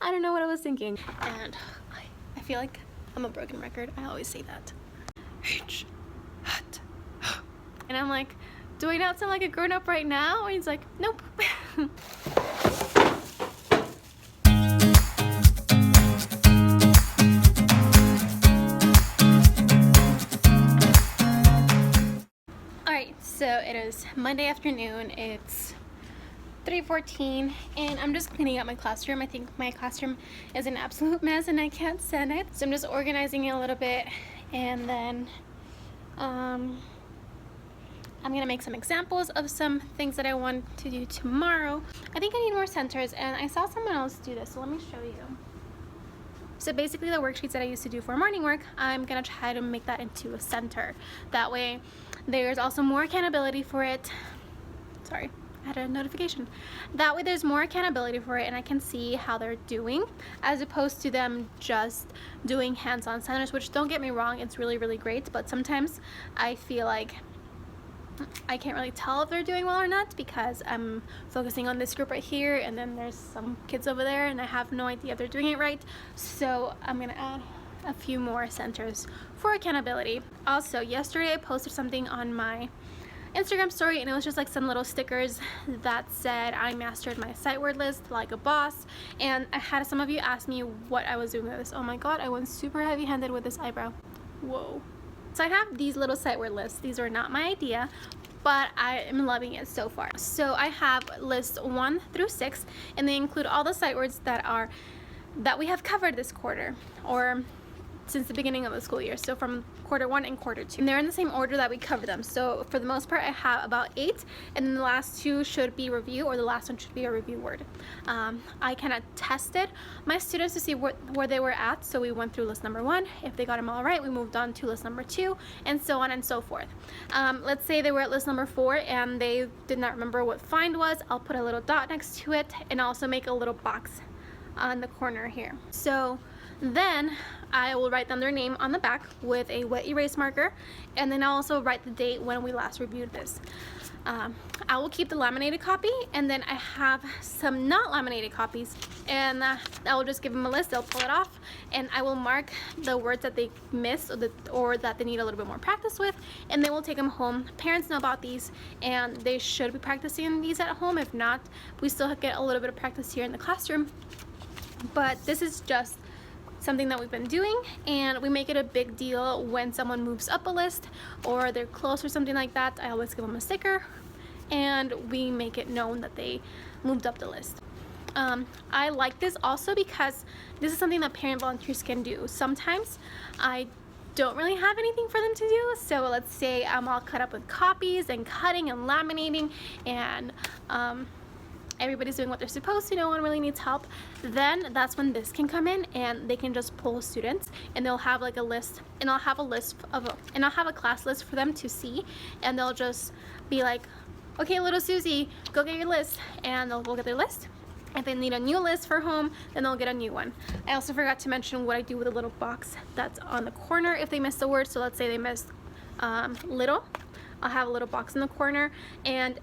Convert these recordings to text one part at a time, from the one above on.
I don't know what I was thinking. And I feel like I'm a broken record. I always say that. And I'm like, do I not sound like a grown-up right now? And he's like, nope. Alright, so it is Monday afternoon. It's 3:14 and I'm just cleaning up my classroom. I think my classroom is an absolute mess and I can't stand it. So I'm just organizing it a little bit, and then I'm gonna make some examples of some things that I want to do tomorrow. I think I need more centers, and I saw someone else do this, so let me show you. So basically the worksheets that I used to do for morning work, I'm gonna try to make that into a center. That way there's also more accountability for it. Sorry, I had a notification. That way there's more accountability for it and I can see how they're doing, as opposed to them just doing hands-on centers, which, don't get me wrong, it's really, really great, but sometimes I feel like I can't really tell if they're doing well or not because I'm focusing on this group right here and then there's some kids over there and I have no idea if they're doing it right. So I'm gonna add a few more centers for accountability. Also, yesterday I posted something on my Instagram story and it was just like some little stickers that said I mastered my sight word list like a boss, and I had some of you ask me what I was doing with this. Oh my god, I went super heavy-handed with this eyebrow. Whoa. So I have these little sight word lists. These were not my idea, but I am loving it so far. So I have lists 1 through 6, and they include all the sight words that we have covered this quarter, or since the beginning of the school year, so from quarter 1 and quarter 2. And they're in the same order that we cover them. So for the most part, I have about 8, and then the last 2 should be review, or the last one should be a review word. I kind of tested my students to see where they were at. So we went through list number 1. If they got them all right, we moved on to list number 2, and so on and so forth. Let's say they were at list number 4 and they did not remember what find was. I'll put a little dot next to it and also make a little box on the corner here. So then I will write down their name on the back with a wet erase marker, and then I'll also write the date when we last reviewed this. I will keep the laminated copy, and then I have some not laminated copies, and I will just give them a list. They'll pull it off, and I will mark the words that they missed or that they need a little bit more practice with, and they will take them home. Parents know about these, and they should be practicing these at home. If not, we still get a little bit of practice here in the classroom. But this is just something that we've been doing, and we make it a big deal when someone moves up a list or they're close or something like that. I always give them a sticker and we make it known that they moved up the list. I like this also because this is something that parent volunteers can do. Sometimes I don't really have anything for them to do, so let's say I'm all cut up with copies and cutting and laminating, and everybody's doing what they're supposed to, no one really needs help, then that's when this can come in and they can just pull students, and they'll have like a list, and I'll have a class list for them to see, and they'll just be like, okay, little Susie, go get your list, and they'll go get their list. If they need a new list for home, then they'll get a new one. I also forgot to mention what I do with a little box that's on the corner if they missed a word. So let's say they missed little, I'll have a little box in the corner, and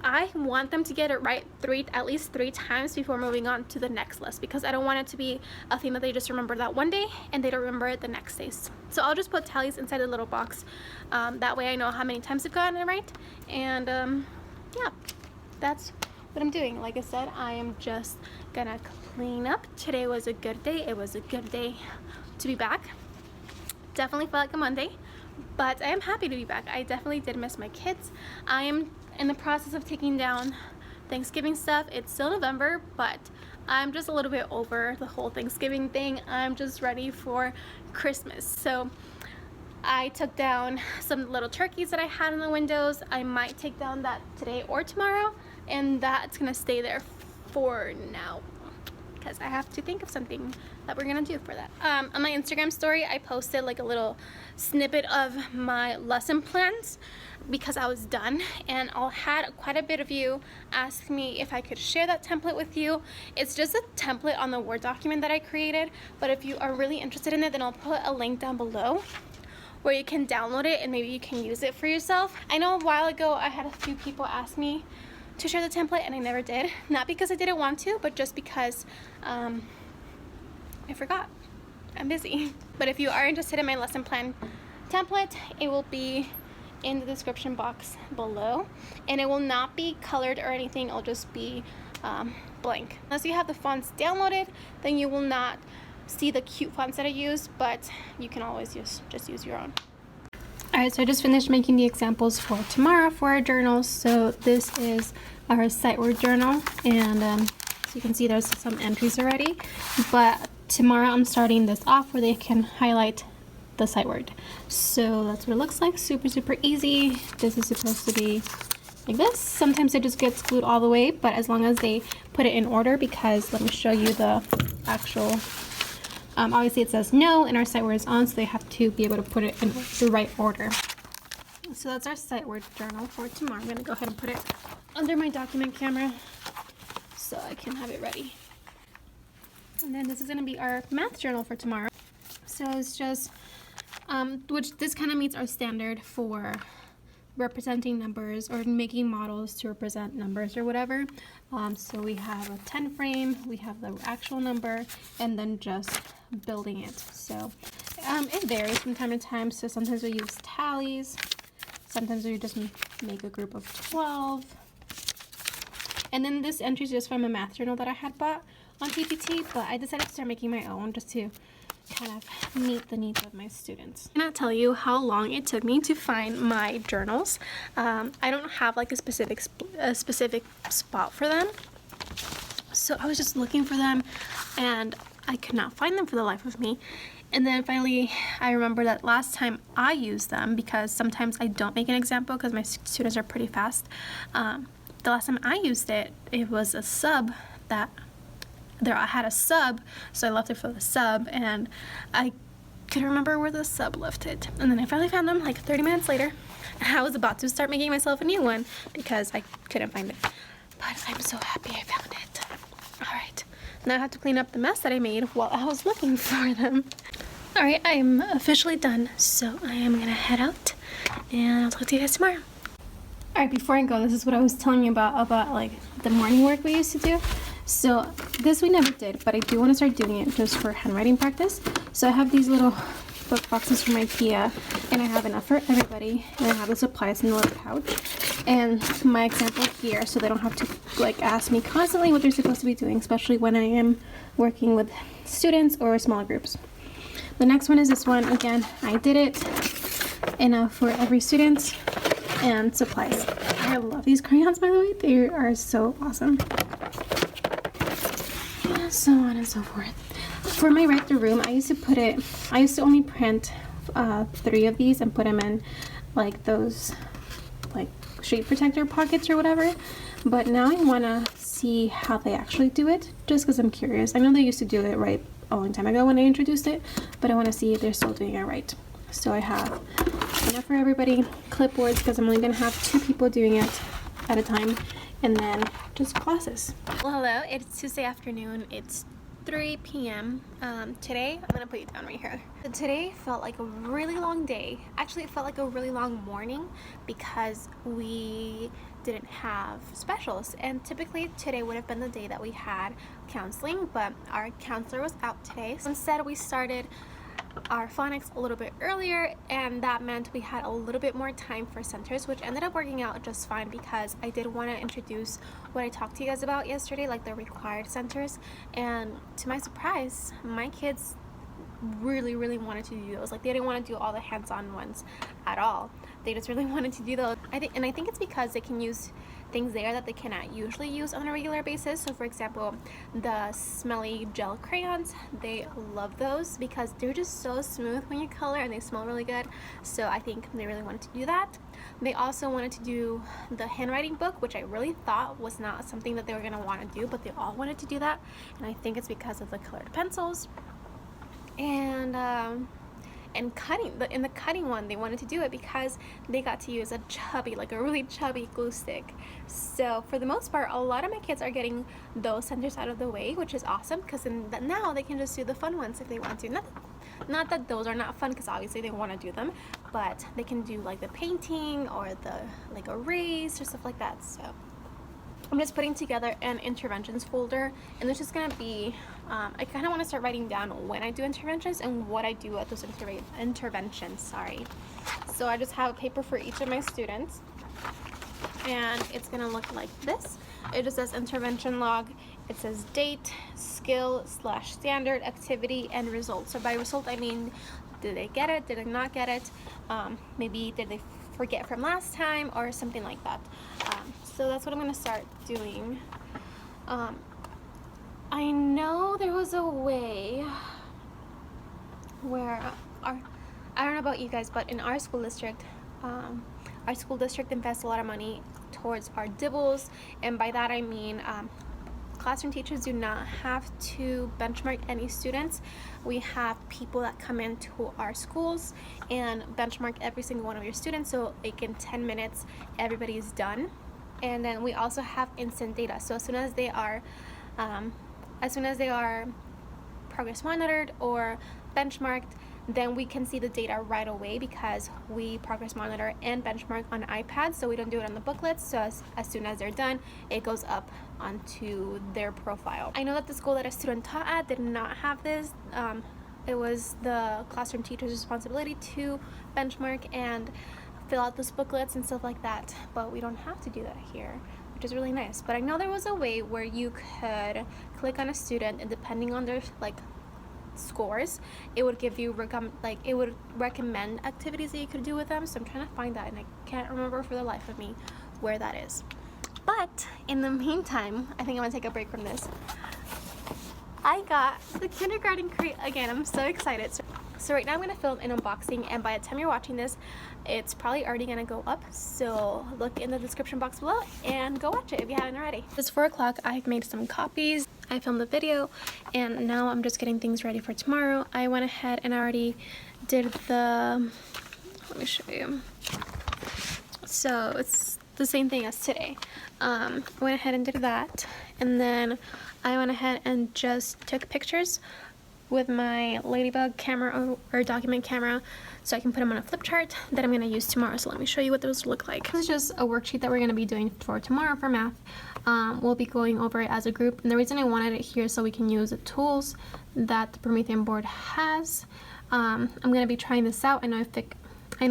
I want them to get it right at least three times before moving on to the next list, because I don't want it to be a thing that they just remember that one day and they don't remember it the next day. So I'll just put tallies inside the little box. That way I know how many times they've gotten it right. And yeah, that's what I'm doing. Like I said, I am just gonna clean up. Today was a good day. It was a good day to be back. Definitely felt like a Monday, but I am happy to be back. I definitely did miss my kids. I am in the process of taking down Thanksgiving stuff. It's still November, but I'm just a little bit over the whole Thanksgiving thing. I'm just ready for Christmas. So I took down some little turkeys that I had in the windows. I might take down that today or tomorrow, and that's gonna stay there for now because I have to think of something that we're gonna do for that. On my Instagram story, I posted like a little snippet of my lesson plans because I was done, and I had quite a bit of you ask me if I could share that template with you. It's just a template on the Word document that I created, but if you are really interested in it, then I'll put a link down below where you can download it and maybe you can use it for yourself. I know a while ago I had a few people ask me to share the template and I never did. Not because I didn't want to, but just because I forgot. I'm busy. But if you are interested in my lesson plan template, it will be in the description box below, and it will not be colored or anything. It'll just be blank. Unless you have the fonts downloaded, then you will not see the cute fonts that I use, but you can always just use your own. Alright, so I just finished making the examples for tomorrow for our journals. So this is our sight word journal, and so you can see there's some entries already, but tomorrow I'm starting this off where they can highlight the sight word. So that's what it looks like. Super easy. This is supposed to be like this. Sometimes it just gets glued all the way, but as long as they put it in order, because let me show you the actual obviously it says no and our sight word is on, so they have to be able to put it in the right order. So that's our sight word journal for tomorrow. I'm going to go ahead and put it under my document camera so I can have it ready. And then this is going to be our math journal for tomorrow. So it's just which this kind of meets our standard for representing numbers or making models to represent numbers or whatever. So we have a 10 frame, we have the actual number, and then just building it. So it varies from time to time. So sometimes we use tallies, sometimes we just make a group of 12. And then this entry is just from a math journal that I had bought on TPT, but I decided to start making my own just to kind of meet the needs of my students. I cannot tell you how long it took me to find my journals. I don't have like a specific spot for them, so I was just looking for them and I could not find them for the life of me. And then finally I remember that last time I used them, because sometimes I don't make an example because my students are pretty fast. The last time I used it, it was a sub that I had a sub, so I left it for the sub, and I couldn't remember where the sub left it. And then I finally found them like 30 minutes later, and I was about to start making myself a new one because I couldn't find it. But I'm so happy I found it. Alright, now I have to clean up the mess that I made while I was looking for them. Alright, I am officially done, so I am gonna head out, and I'll talk to you guys tomorrow. Alright, before I go, this is what I was telling you about like the morning work we used to do. So this we never did, but I do want to start doing it just for handwriting practice. So I have these little book boxes from IKEA, and I have enough for everybody, and I have the supplies in the little pouch and my example here, so they don't have to like ask me constantly what they're supposed to be doing, especially when I am working with students or smaller groups. The next one is this one. Again, I did it enough for every student, and supplies. I love these crayons, by the way. They are so awesome. So on and so forth. For my write the room, I used to only print 3 of these and put them in like those like shade protector pockets or whatever, but now I want to see how they actually do it, just because I'm curious. I know they used to do it right a long time ago when I introduced it, but I want to see if they're still doing it right. So I have enough for everybody, clipboards, because I'm only going to have 2 people doing it at a time, and then just glasses. Well, hello, it's Tuesday afternoon. It's 3 p.m. Today, I'm gonna put you down right here. So today felt like a really long day. Actually, it felt like a really long morning because we didn't have specials, and typically today would have been the day that we had counseling, but our counselor was out today. So instead, we started our phonics a little bit earlier, and that meant we had a little bit more time for centers, which ended up working out just fine because I did want to introduce what I talked to you guys about yesterday, like the required centers, and to my surprise, my kids really wanted to do those. Like, they didn't want to do all the hands-on ones at all. They just really wanted to do those. I think it's because they can use things there that they cannot usually use on a regular basis. So for example, the smelly gel crayons, they love those because they're just so smooth when you color and they smell really good. So I think they really wanted to do that. They also wanted to do the handwriting book, which I really thought was not something that they were going to want to do, but they all wanted to do that, and I think it's because of the colored pencils. And cutting, in the cutting one, they wanted to do it because they got to use a really chubby glue stick. So for the most part, a lot of my kids are getting those centers out of the way, which is awesome, because now they can just do the fun ones if they want to. Not that those are not fun, because obviously they want to do them, but they can do like the painting or the like erase or stuff like that. So I'm just putting together an interventions folder, and this is gonna be, I kind of want to start writing down when I do interventions and what I do at those interventions, sorry. So I just have a paper for each of my students, and it's gonna look like this. It just says intervention log. It says date, skill / standard, activity, and result. So by result I mean, did they get it, did they not get it, maybe did they forget from last time or something like that. So that's what I'm gonna start doing. I know there was a way where I don't know about you guys, but in our school district invests a lot of money towards our dibbles, and by that I mean classroom teachers do not have to benchmark any students. We have people that come into our schools and benchmark every single one of your students, so like in 10 minutes everybody is done. And then we also have instant data, so as soon as they are progress monitored or benchmarked, then we can see the data right away because we progress monitor and benchmark on iPads, so we don't do it on the booklets. So as soon as they're done, it goes up onto their profile. I know that the school that a student taught at did not have this. It was the classroom teacher's responsibility to benchmark and fill out those booklets and stuff like that, but we don't have to do that here, which is really nice. But I know there was a way where you could click on a student, and depending on their scores, it would give you it would recommend activities that you could do with them. So I'm trying to find that, and I can't remember for the life of me where that is. But in the meantime, I think I'm gonna take a break from this. I got the kindergarten crate again. I'm so excited. So right now I'm gonna film an unboxing, and by the time you're watching this, it's probably already gonna go up. So look in the description box below and go watch it if you haven't already. It's 4 o'clock. I've made some copies. I filmed the video, and now I'm just getting things ready for tomorrow. I went ahead and I already did the, let me show you. So it's the same thing as today. I went ahead and did that, and then I went ahead and just took pictures with my Ladybug camera or document camera, so I can put them on a flip chart that I'm going to use tomorrow. So let me show you what those look like. This is just a worksheet that we're going to be doing for tomorrow for math. We'll be going over it as a group, and the reason I wanted it here so we can use the tools that the Promethean board has. I'm going to be trying this out. I know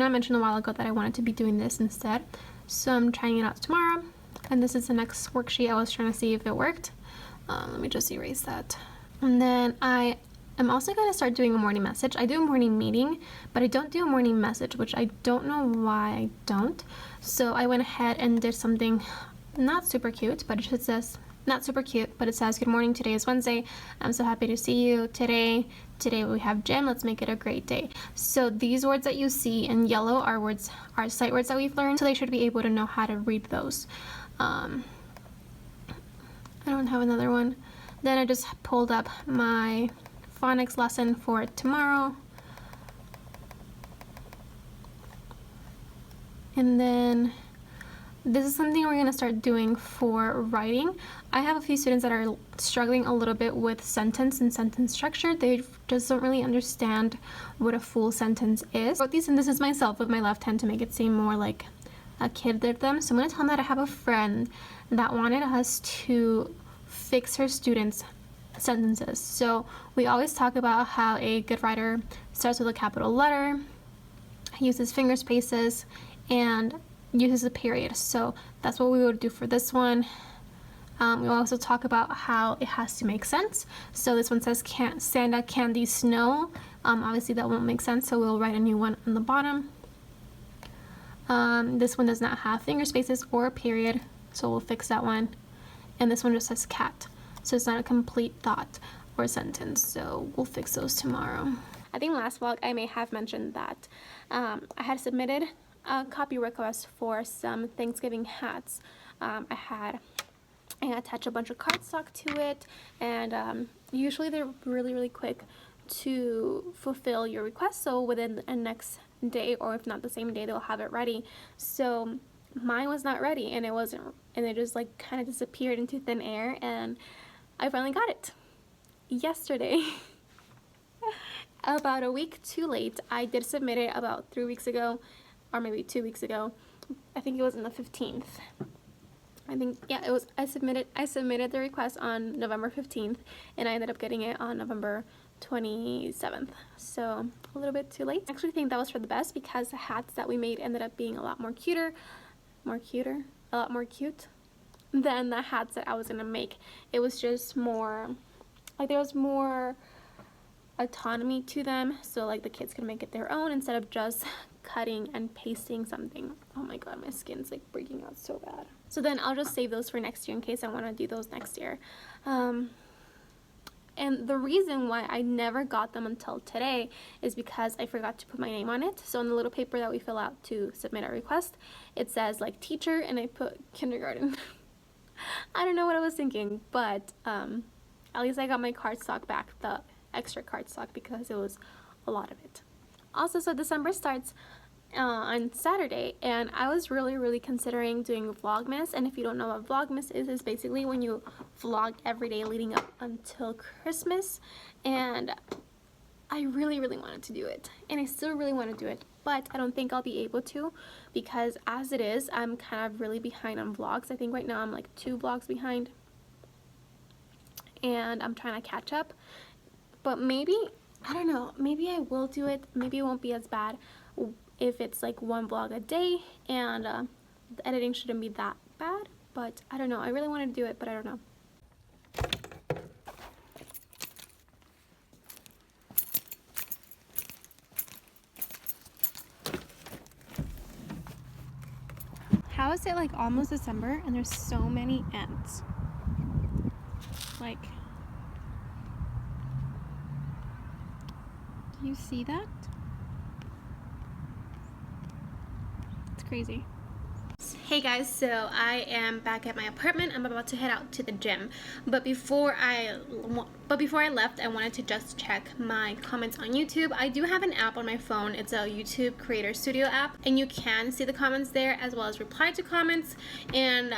I mentioned a while ago that I wanted to be doing this instead, so I'm trying it out tomorrow. And this is the next worksheet. I was trying to see if it worked. Let me just erase that. And then I'm also going to start doing a morning message. I do a morning meeting, but I don't do a morning message, which I don't know why I don't. So I went ahead and did something not super cute, but it just says, not super cute, but it says, good morning, today is Wednesday. I'm so happy to see you today. Today we have gym, let's make it a great day. So these words that you see in yellow are sight words that we've learned, so they should be able to know how to read those. I don't have another one. Then I just pulled up my phonics lesson for tomorrow. And then this is something we're going to start doing for writing. I have a few students that are struggling a little bit with sentence and sentence structure. They just don't really understand what a full sentence is. I wrote these sentences myself with my left hand to make it seem more like a kid did them. So I'm going to tell them that I have a friend that wanted us to fix her students' sentences. So we always talk about how a good writer starts with a capital letter, uses finger spaces, and uses a period. So that's what we would do for this one. We also talk about how it has to make sense. So this one says Santa, candy, snow. Obviously that won't make sense, so we'll write a new one on the bottom. This one does not have finger spaces or a period, so we'll fix that one. And this one just says cat, so it's not a complete thought or sentence, so we'll fix those tomorrow. I think last vlog I may have mentioned that I had submitted a copy request for some Thanksgiving hats. I attached a bunch of cardstock to it, and usually they're really quick to fulfill your request, so within the next day, or if not the same day, they'll have it ready. So mine was not ready, and it just like kind of disappeared into thin air, and I finally got it yesterday. About a week too late. I did submit it about 3 weeks ago, or maybe 2 weeks ago. I think it was on the 15th. I think, yeah, it was, I submitted the request on November 15th, and I ended up getting it on November 27th, so a little bit too late. I actually think that was for the best because the hats that we made ended up being a lot more cute than the hats that I was gonna make. It was just more, like, there was more autonomy to them, so like the kids could make it their own instead of just cutting and pasting something. Oh my god, my skin's like breaking out so bad. So then I'll just save those for next year in case I want to do those next year. And the reason why I never got them until today is because I forgot to put my name on it. So on the little paper that we fill out to submit our request, it says like teacher, and I put kindergarten. I don't know what I was thinking, but at least I got my cardstock back, the extra cardstock, because it was a lot of it. Also, so December starts on Saturday, and I was really considering doing Vlogmas. And if you don't know what Vlogmas is, it's basically when you vlog every day leading up until Christmas. And I really wanted to do it, and I still really want to do it, but I don't think I'll be able to, because as it is, I'm kind of really behind on vlogs. I think right now I'm like 2 vlogs behind, and I'm trying to catch up. But maybe, I don't know, maybe I will do it. Maybe it won't be as bad if it's like 1 vlog a day, and the editing shouldn't be that bad. But I don't know, I really want to do it, but I don't know. How is it like almost December and there's so many ants? Like, do you see that? It's crazy. Hey guys, so I am back at my apartment. I'm about to head out to the gym, but before I left, I wanted to just check my comments on YouTube. I do have an app on my phone. It's a YouTube Creator Studio app, and you can see the comments there as well as reply to comments, and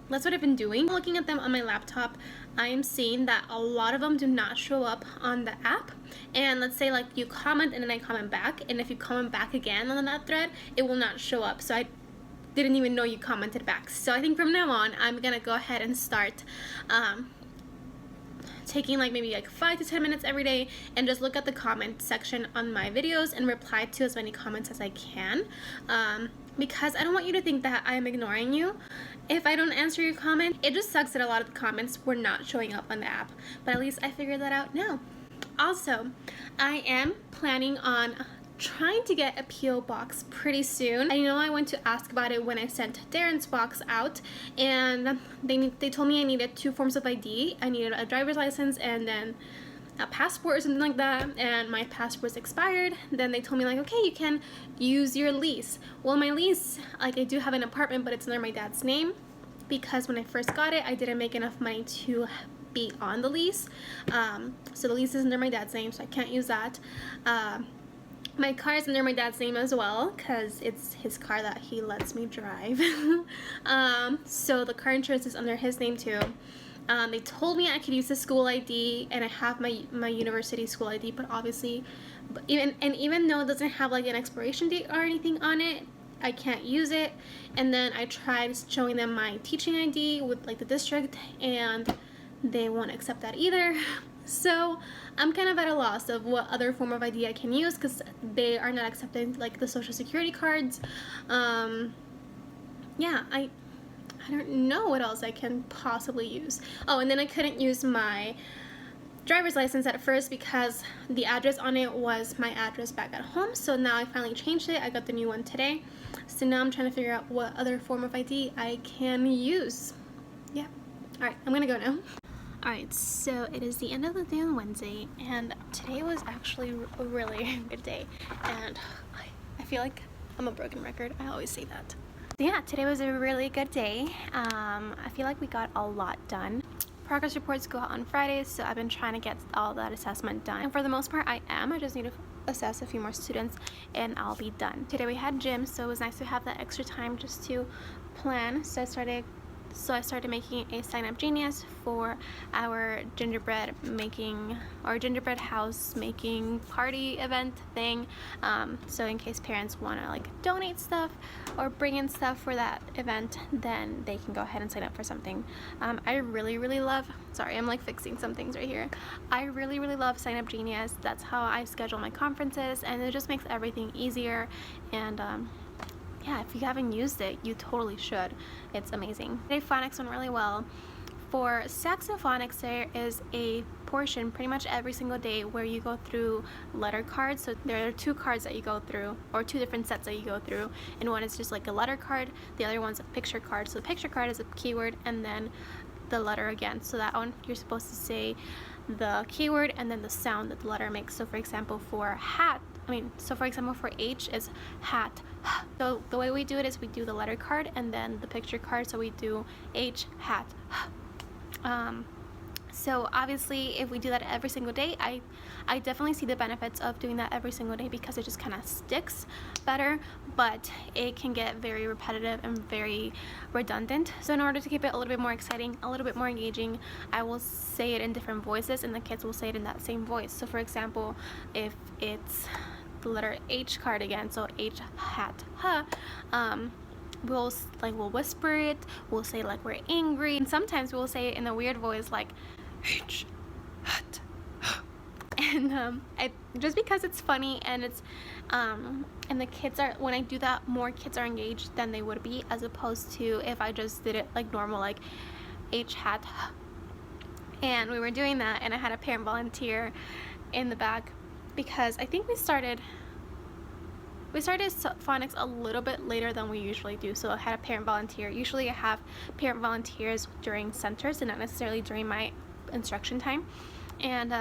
that's what I've been doing. Looking at them on my laptop, I am seeing that a lot of them do not show up on the app. And let's say like you comment and then I comment back, and if you comment back again on that thread, it will not show up. So I didn't even know you commented back. So I think from now on, I'm gonna go ahead and start taking like maybe like 5 to 10 minutes every day and just look at the comment section on my videos and reply to as many comments as I can, because I don't want you to think that I am ignoring you if I don't answer your comment. It just sucks that a lot of the comments were not showing up on the app, but at least I figured that out now. Also, I am planning on trying to get a P.O. box pretty soon. I know I went to ask about it when I sent Darren's box out, and they told me I needed 2 forms of ID. I needed a driver's license and then a passport or something like that, and my passport's expired. Then they told me like, okay, you can use your lease. Well, my lease, like I do have an apartment, but it's under my dad's name, because when I first got it, I didn't make enough money to be on the lease. So the lease is under my dad's name, so I can't use that. My car is under my dad's name as well, because it's his car that he lets me drive. So the car insurance is under his name too. They told me I could use the school ID, and I have my university school ID, but obviously, even though it doesn't have like an expiration date or anything on it, I can't use it. And then I tried showing them my teaching ID with like the district, and they won't accept that either. So I'm kind of at a loss of what other form of ID I can use, because they are not accepting like the social security cards. Yeah, I don't know what else I can possibly use. Oh, and then I couldn't use my driver's license at first because the address on it was my address back at home. So now I finally changed it. I got the new one today. So now I'm trying to figure out what other form of ID I can use. Yeah. All right, I'm gonna go now. Alright, so it is the end of the day on Wednesday, and today was actually a really good day, and I feel like I'm a broken record. I always say that. So yeah, today was a really good day. I feel like we got a lot done. Progress reports go out on Fridays, so I've been trying to get all that assessment done, and for the most part I just need to assess a few more students and I'll be done. Today we had gym, so it was nice to have that extra time just to plan. So I started So I started making a sign up genius for our gingerbread making, or gingerbread house making party event thing. So in case parents want to like donate stuff or bring in stuff for that event, then they can go ahead and sign up for something. I really love, sorry, I'm like fixing some things right here. I really love Sign Up Genius. That's how I schedule my conferences, and it just makes everything easier. And yeah, if you haven't used it, you totally should. It's amazing. Today phonics went really well. For Saxon Phonics, there is a portion pretty much every single day where you go through letter cards. So there are 2 cards that you go through, or 2 different sets that you go through, and one is just like a letter card, the other one's a picture card. So the picture card is a keyword and then the letter again. So that one you're supposed to say the keyword and then the sound that the letter makes. So for example, for for H is hat. So the way we do it is we do the letter card and then the picture card. So we do H, hat. So obviously if we do that every single day, I definitely see the benefits of doing that every single day because it just kind of sticks better, but it can get very repetitive and very redundant. So in order to keep it a little bit more exciting, a little bit more engaging, I will say it in different voices and the kids will say it in that same voice. So for example, if it's the letter H card again, so H, hat, we'll whisper it, we'll say like we're angry, and sometimes we'll say it in a weird voice like H, hat, and just because it's funny and it's and the kids are, when I do that, more kids are engaged than they would be, as opposed to if I just did it like normal, like H, hat. And we were doing that and I had a parent volunteer in the back because I think we started phonics a little bit later than we usually do, so I had a parent volunteer. Usually I have parent volunteers during centers and not necessarily during my instruction time, and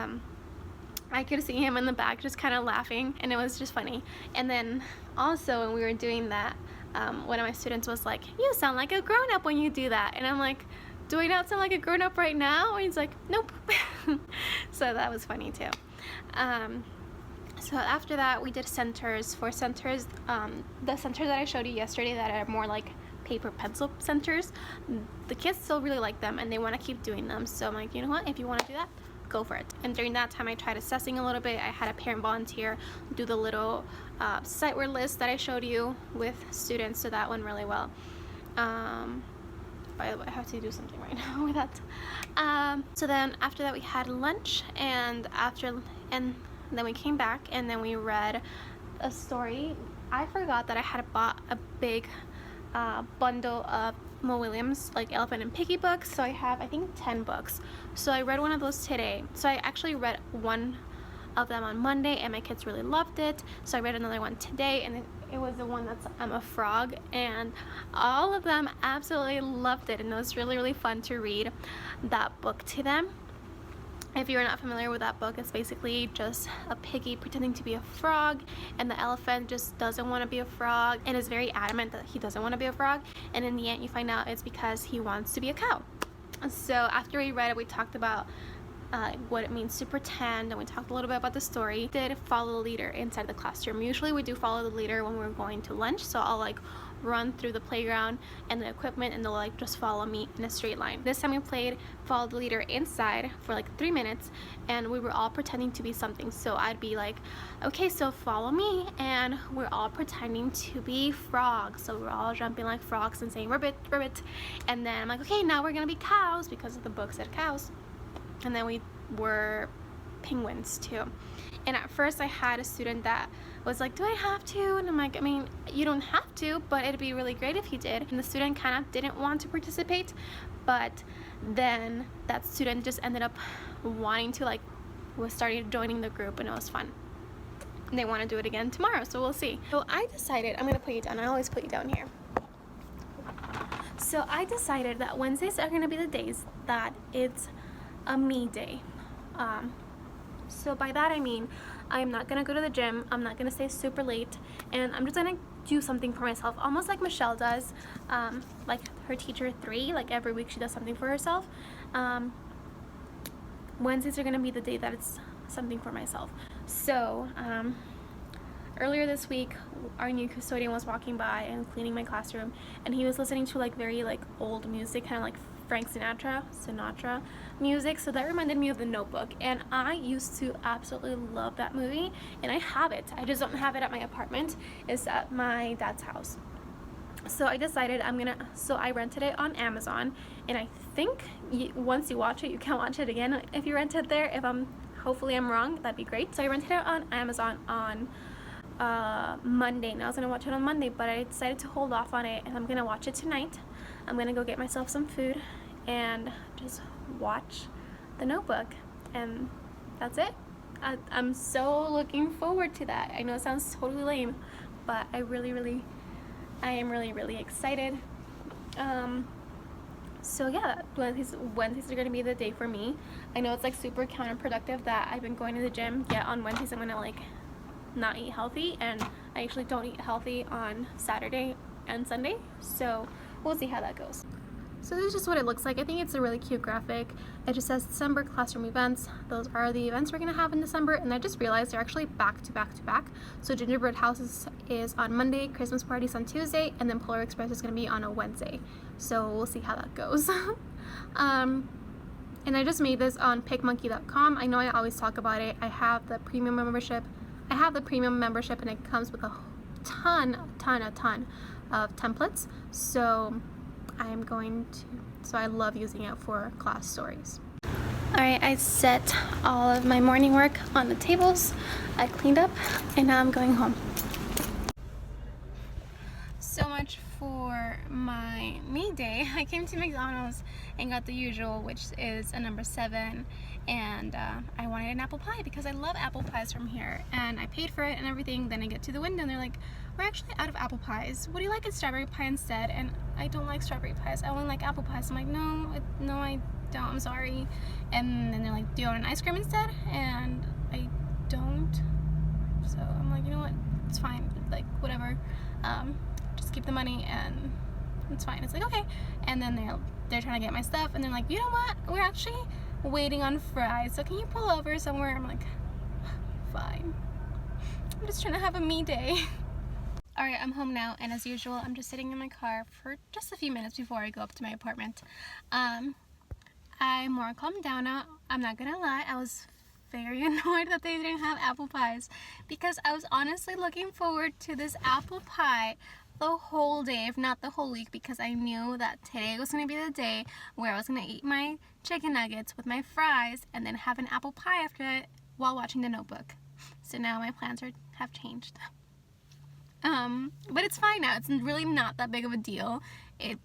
I could see him in the back just kind of laughing, and it was just funny. And then also when we were doing that, one of my students was like, "You sound like a grown-up when you do that," and I'm like, "Do I not sound like a grown-up right now?" And he's like, "Nope." So that was funny too. So after that we did centers. For centers, the centers that I showed you yesterday that are more like paper pencil centers, the kids still really like them and they want to keep doing them. So I'm like, you know what, if you want to do that, go for it. And during that time I tried assessing a little bit. I had a parent volunteer do the little sight word list that I showed you with students, so that went really well. By the way, I have to do something right now with that. So then after that we had lunch, and then we came back and then we read a story. I forgot that I had bought a big bundle of Mo Williams, like Elephant and Piggy books, so I have I think 10 books. So I read one of those today. So I actually read one of them on Monday and my kids really loved it, so I read another one today, and it was the one that's I'm a Frog, and all of them absolutely loved it, and it was really fun to read that book to them. If you're not familiar with that book, it's basically just a piggy pretending to be a frog, and the elephant just doesn't want to be a frog and is very adamant that he doesn't want to be a frog, and in the end you find out it's because he wants to be a cow. So after we read it, we talked about what it means to pretend, and we talked a little bit about the story. We did follow the leader inside the classroom. Usually we do follow the leader when we're going to lunch, so I'll like run through the playground and the equipment and they'll like just follow me in a straight line. This time we played follow the leader inside for like 3 minutes, and we were all pretending to be something. So I'd be like, okay, so follow me, and we're all pretending to be frogs. So we're all jumping like frogs and saying ribbit, ribbit, and then I'm like, okay, now we're gonna be cows because the book said cows. And then we were penguins too. And at first I had a student that was like, do I have to? And I'm like, I mean, you don't have to, but it'd be really great if you did. And the student kind of didn't want to participate, but then that student just ended up wanting to, like, was started joining the group, and it was fun. And they want to do it again tomorrow, so we'll see. So I decided, I'm gonna put you down. I always put you down here. So I decided that Wednesdays are gonna be the days that it's a me day. So by that I mean I'm not gonna go to the gym, I'm not gonna stay super late, and I'm just gonna do something for myself, almost like Michelle does, like her teacher 3, like every week she does something for herself. Wednesdays are gonna be the day that it's something for myself. So earlier this week, our new custodian was walking by and cleaning my classroom, and he was listening to like very like old music, kind of like Frank Sinatra music. So that reminded me of The Notebook, and I used to absolutely love that movie, and I have it. I just don't have it at my apartment. It's at my dad's house. So I decided I rented it on Amazon, and I think once you watch it, you can watch it again if you rent it there. Hopefully I'm wrong, that'd be great. So I rented it on Amazon on Monday, and I was gonna watch it on Monday, but I decided to hold off on it, and I'm gonna watch it tonight. I'm gonna go get myself some food and just watch The Notebook, and that's it. I'm so looking forward to that. I know it sounds totally lame, but I am really excited. So yeah, Wednesdays are gonna be the day for me. I know it's like super counterproductive that I've been going to the gym, yet on Wednesdays I'm gonna like not eat healthy, and I actually don't eat healthy on Saturday and Sunday, so we'll see how that goes. So this is just what it looks like. I think it's a really cute graphic. It just says December classroom events. Those are the events we're gonna have in December, and I just realized they're actually back to back to back. So Gingerbread House is on Monday, Christmas Party's on Tuesday, and then Polar Express is gonna be on a Wednesday. So we'll see how that goes. And I just made this on PicMonkey.com. I know I always talk about it. I have the premium membership, and it comes with a ton of templates. So I love using it for class stories. Alright, I set all of my morning work on the tables. I cleaned up, and now I'm going home. So much for my me day. I came to McDonald's and got the usual, which is a number 7, and I wanted an apple pie because I love apple pies from here, and I paid for it and everything. Then I get to the window and they're like, we're actually out of apple pies. What do you like? A strawberry pie instead? And I don't like strawberry pies. I only like apple pies. I'm like, no, I don't. I'm sorry. And then they're like, do you want an ice cream instead? And I don't. So I'm like, you know what? It's fine. Like, whatever. Just keep the money and it's fine. It's like, okay. And then they're trying to get my stuff, and they're like, you know what? We're actually waiting on fries. So can you pull over somewhere? I'm like, fine. I'm just trying to have a me day. Alright, I'm home now, and as usual, I'm just sitting in my car for just a few minutes before I go up to my apartment. I'm more calmed down now. I'm not gonna lie, I was very annoyed that they didn't have apple pies, because I was honestly looking forward to this apple pie the whole day, if not the whole week, because I knew that today was going to be the day where I was going to eat my chicken nuggets with my fries and then have an apple pie after it while watching The Notebook. So now my plans have changed. But it's fine now. It's really not that big of a deal. It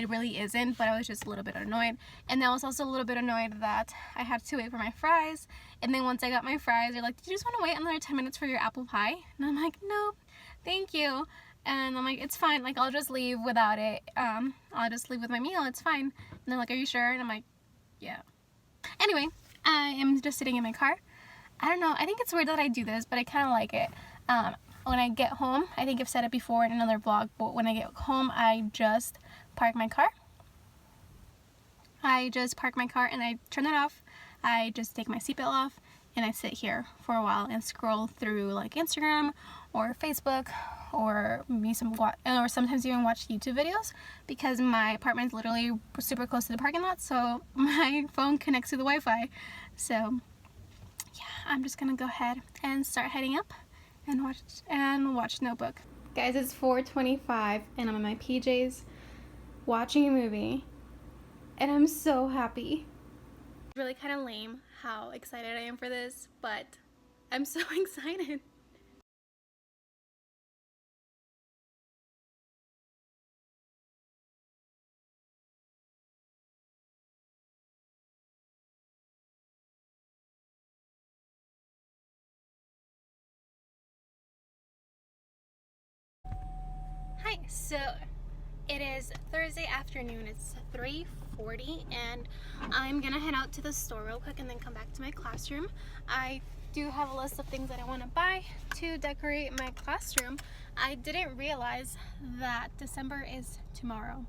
really isn't, but I was just a little bit annoyed. And I was also a little bit annoyed that I had to wait for my fries. And then once I got my fries, they're like, did you just want to wait another 10 minutes for your apple pie? And I'm like, no, thank you. And I'm like, it's fine, like, I'll just leave without it. I'll just leave with my meal, it's fine. And they're like, are you sure? And I'm like, yeah. Anyway, I am just sitting in my car. I don't know, I think it's weird that I do this, but I kind of like it. When I get home, I think I've said it before in another vlog, but when I get home, I just park my car. And I turn it off. I just take my seatbelt off, and I sit here for a while and scroll through like Instagram or Facebook, or sometimes even watch YouTube videos, because my apartment is literally super close to the parking lot, so my phone connects to the Wi-Fi. So yeah, I'm just gonna go ahead and start heading up and watch Notebook. Guys, it's 4:25 and I'm in my PJs watching a movie, and I'm so happy. It's really kind of lame how excited I am for this, but I'm so excited. Hi, so it is Thursday afternoon. It's 3:40, and I'm gonna head out to the store real quick and then come back to my classroom. I do have a list of things that I want to buy to decorate my classroom. I didn't realize that December is tomorrow.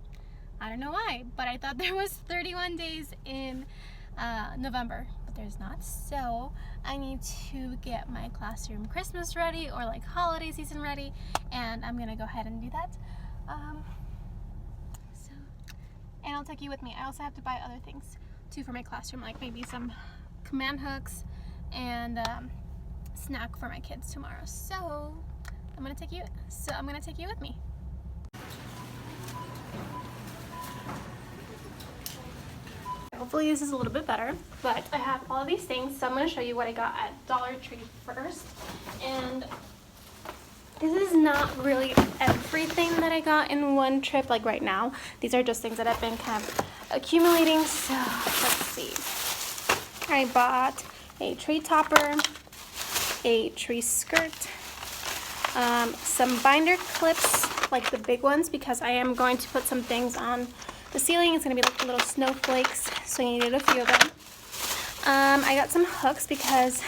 I don't know why, but I thought there was 31 days in November, but but there's not. So I need to get my classroom Christmas ready, or like holiday season ready, and I'm gonna go ahead and do that. And I'll take you with me. I also have to buy other things too for my classroom, like maybe some command hooks and snack for my kids tomorrow. So I'm gonna take you with me. Hopefully this is a little bit better, but I have all of these things, so I'm going to show you what I got at Dollar Tree first. And this is not really everything that I got in one trip, like right now. These are just things that I've been kind of accumulating. So let's see. I bought a tree topper, a tree skirt, some binder clips, like the big ones, because I am going to put some things on the ceiling. It's going to be like little snowflakes, so I needed a few of them. I got some hooks because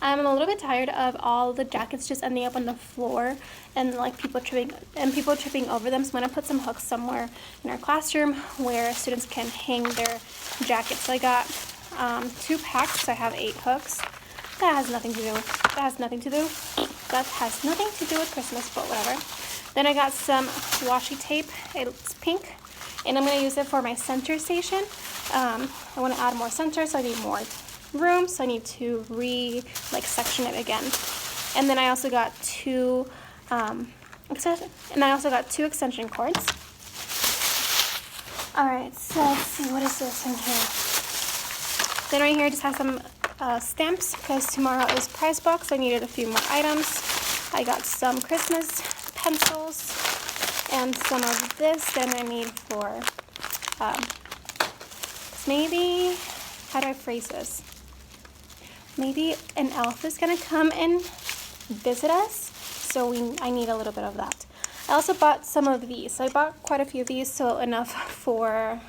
I'm a little bit tired of all the jackets just ending up on the floor and like people tripping over them. So I'm going to put some hooks somewhere in our classroom where students can hang their jackets. So I got 2 packs. I have 8 hooks. That has nothing to do with Christmas, but whatever. Then I got some washi tape. It's pink. And I'm going to use it for my center station. I want to add more centers, so I need more room, so I need to section it again. And then I also got 2 extension cords. Alright, so let's see, what is this in here? Then right here I just have some stamps, because tomorrow is prize box. I needed a few more items. I got some Christmas pencils and some of this. Then I need for maybe, how do I phrase this? Maybe an elf is gonna come and visit us, so I need a little bit of that. I also bought some of these. So I bought quite a few of these, so enough for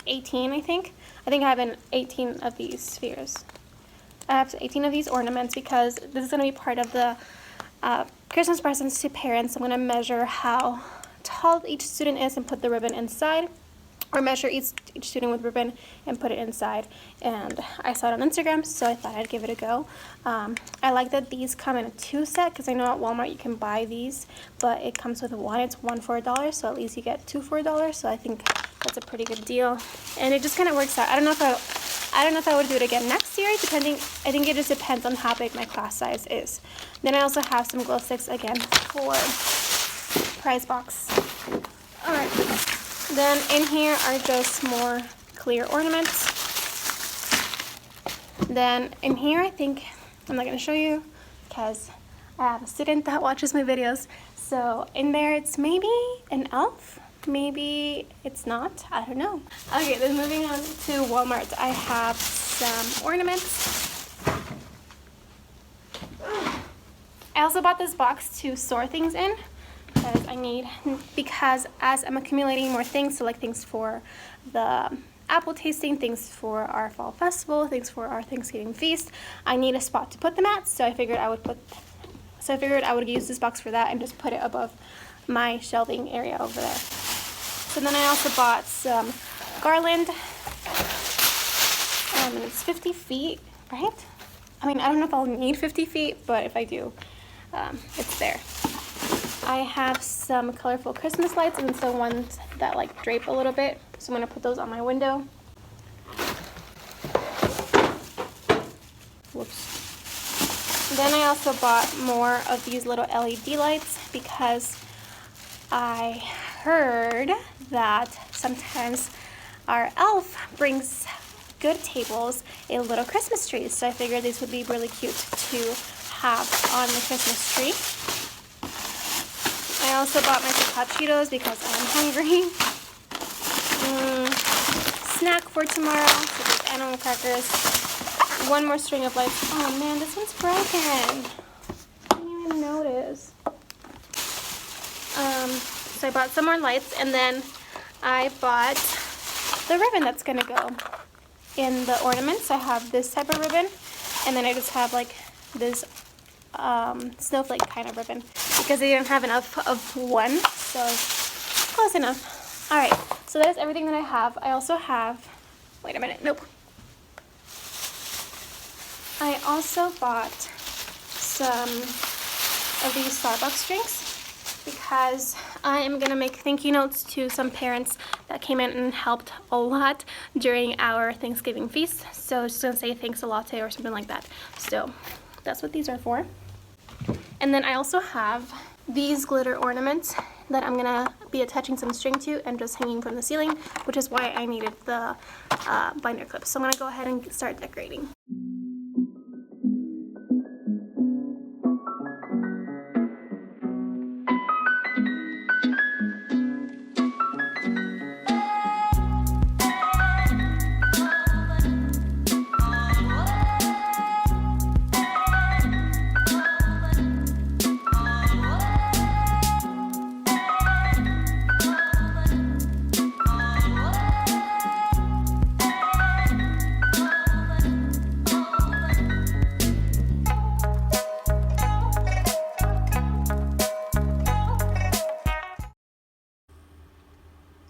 18, I think. I have 18 of these spheres. I have 18 of these ornaments because this is going to be part of the Christmas presents to parents. I'm going to measure how tall each student is and put the ribbon inside, or measure each student with ribbon and put it inside. And I saw it on Instagram, so I thought I'd give it a go. I like that these come in a 2 set, because I know at Walmart you can buy these, but it comes with one. It's one for $1, so at least you get 2 for $1. So I think that's a pretty good deal, and it just kind of works out. I don't know if I would do it again next year, depending. I think it just depends on how big my class size is. Then I also have some glow sticks again for prize box. All right. Then in here are just more clear ornaments. Then in here, I think, I'm not going to show you because I have a student that watches my videos. So in there, it's maybe an elf. Maybe it's not. I don't know. Okay, then moving on to Walmart. I have some ornaments. I also bought this box to store things in, because as I'm accumulating more things, so like things for the apple tasting, things for our fall festival, things for our Thanksgiving feast, I need a spot to put them at. So I figured I would use this box for that and just put it above my shelving area over there. So then I also bought some garland, and it's 50 feet, right? I mean, I don't know if I'll need 50 feet, but if I do, it's there. I have some colorful Christmas lights and some ones that like drape a little bit, so I'm gonna put those on my window. Whoops. Then I also bought more of these little LED lights because I heard that sometimes our elf brings good tables a little Christmas tree, so I figured these would be really cute to have on the Christmas tree. I also bought myself hot Cheetos because I'm hungry. Snack for tomorrow, so there's animal crackers. One more string of lights. Oh man, this one's broken. I didn't even notice. So I bought some more lights, and then I bought the ribbon that's gonna go in the ornaments. I have this type of ribbon, and then I just have like this snowflake kind of ribbon because they didn't have enough of one, so close enough. All right, so that is everything that I have. I also have, wait a minute, nope. also bought some of these Starbucks drinks because I am gonna make thank you notes to some parents that came in and helped a lot during our Thanksgiving feast. So just gonna say thanks a latte or something like that. So that's what these are for. And then I also have these glitter ornaments that I'm gonna be attaching some string to and just hanging from the ceiling, which is why I needed the binder clips. So I'm gonna go ahead and start decorating.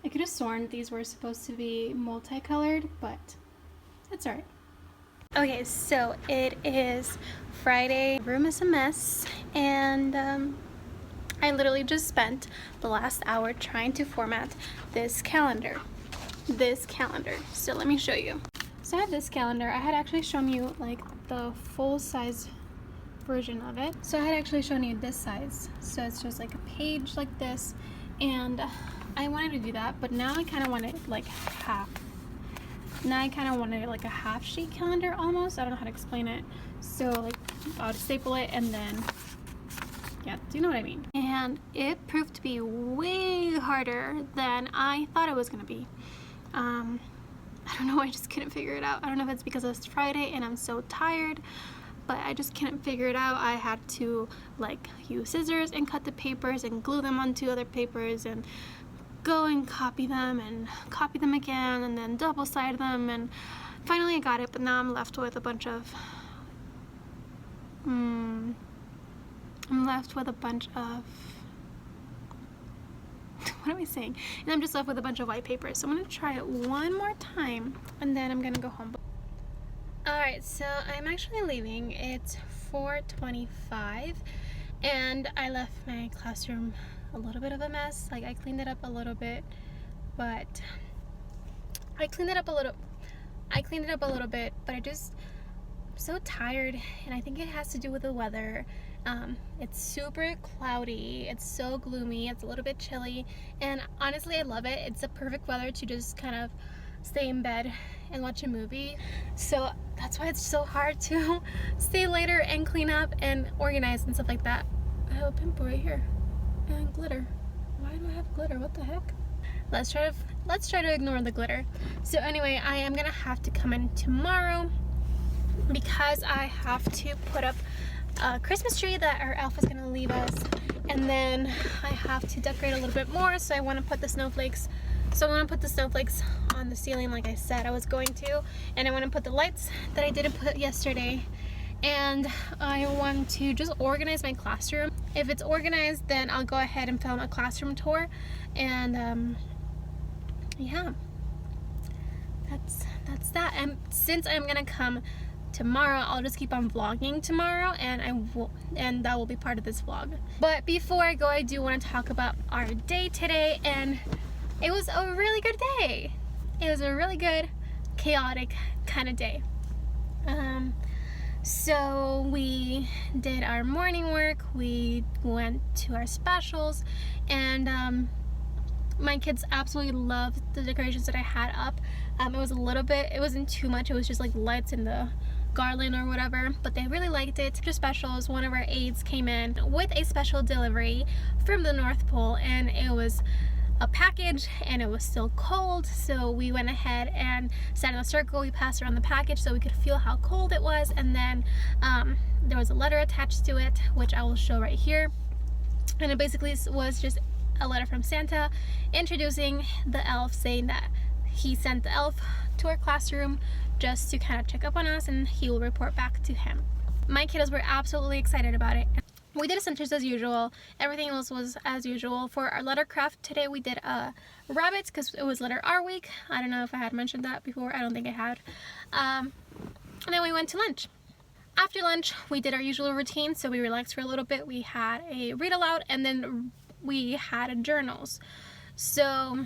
I could have sworn these were supposed to be multicolored, but it's alright. Okay, so it is Friday. The room is a mess, and I literally just spent the last hour trying to format this calendar. So let me show you. So I have this calendar. I had actually shown you like the full size version of it. So I had actually shown you this size. So it's just like a page like this, and I wanted to do that, but now I kind of want it like half. Now I kind of wanted it like a half sheet calendar almost. I don't know how to explain it. So like I'll staple it and then, yeah, do you know what I mean? And it proved to be way harder than I thought it was gonna be. I don't know, I just couldn't figure it out. I don't know if it's because it's Friday and I'm so tired, but I just couldn't figure it out. I had to like use scissors and cut the papers and glue them onto other papers and go and copy them again and then double side them, and finally I got it, but now I'm left with a bunch of what am I saying? And I'm just left with a bunch of white papers. So I'm gonna try it one more time and then I'm gonna go home. Alright, so I'm actually leaving. It's 4:25 and I left my classroom a little bit of a mess. Like I cleaned it up a little bit, but I just I'm so tired, and I think it has to do with the weather. It's super cloudy, it's so gloomy, it's a little bit chilly, and honestly I love it. It's the perfect weather to just kind of stay in bed and watch a movie. So that's why it's so hard to stay later and clean up and organize and stuff like that. I have a pimple right here. And glitter. Why do I have glitter? What the heck? Let's try to ignore the glitter. So anyway, I am gonna have to come in tomorrow because I have to put up a Christmas tree that our elf is gonna leave us, and then I have to decorate a little bit more. So I want to put the snowflakes. On the ceiling, like I said I was going to, and I want to put the lights that I didn't put yesterday. And I want to just organize my classroom. If it's organized, then I'll go ahead and film a classroom tour. And yeah, that's that. And since I'm gonna come tomorrow, I'll just keep on vlogging tomorrow, and that will be part of this vlog. But before I go, I do want to talk about our day today, and it was a really good day. It was a really good, chaotic kind of day. So we did our morning work, we went to our specials, and my kids absolutely loved the decorations that I had up. It wasn't too much, it was just like lights and the garland or whatever, but they really liked it. After specials, one of our aides came in with a special delivery from the North Pole, and it was a package and it was still cold, so we went ahead and sat in a circle. We passed around the package so we could feel how cold it was, and then there was a letter attached to it, which I will show right here, and it basically was just a letter from Santa introducing the elf, saying that he sent the elf to our classroom just to kind of check up on us and he will report back to him. My kiddos were absolutely excited about it. We did essentials as usual. Everything else was as usual. For our letter craft today, we did rabbits because it was letter R week. I don't know if I had mentioned that before. I don't think I had. And then we went to lunch. After lunch, we did our usual routine, so we relaxed for a little bit. We had a read aloud, and then we had journals. So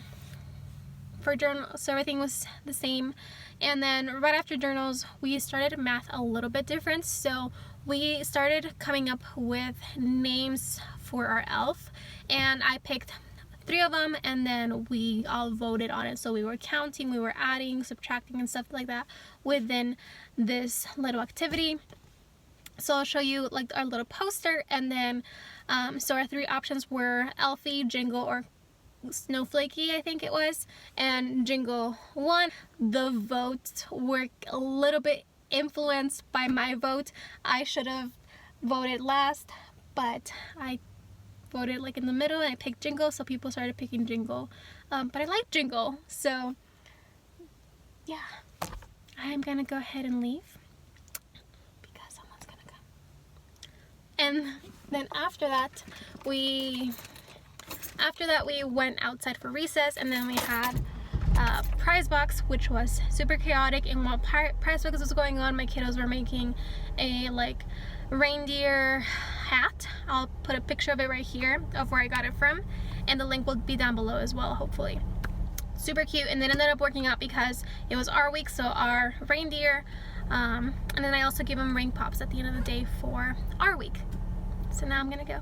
for journals, so everything was the same. And then right after journals, we started math a little bit different. So we started coming up with names for our elf, and I picked 3 of them, and then we all voted on it. So we were counting, we were adding, subtracting, and stuff like that within this little activity. So I'll show you like our little poster, and then so our 3 options were Elfie, Jingle, or Snowflakey, I think it was, and Jingle won. The votes were a little bit influenced by my vote. I should have voted last, but I voted like in the middle, and I picked Jingle, so people started picking Jingle. But I like Jingle, so yeah. I'm gonna go ahead and leave because someone's gonna come. And then after that we went outside for recess, and then we had a prize box, which was super chaotic. And while prize box was going on, my kiddos were making a like reindeer hat. I'll put a picture of it right here of where I got it from, and the link will be down below as well, hopefully. Super cute. And then ended up working out because it was our week, so our reindeer, and then I also gave them ring pops at the end of the day for our week. So now I'm gonna go.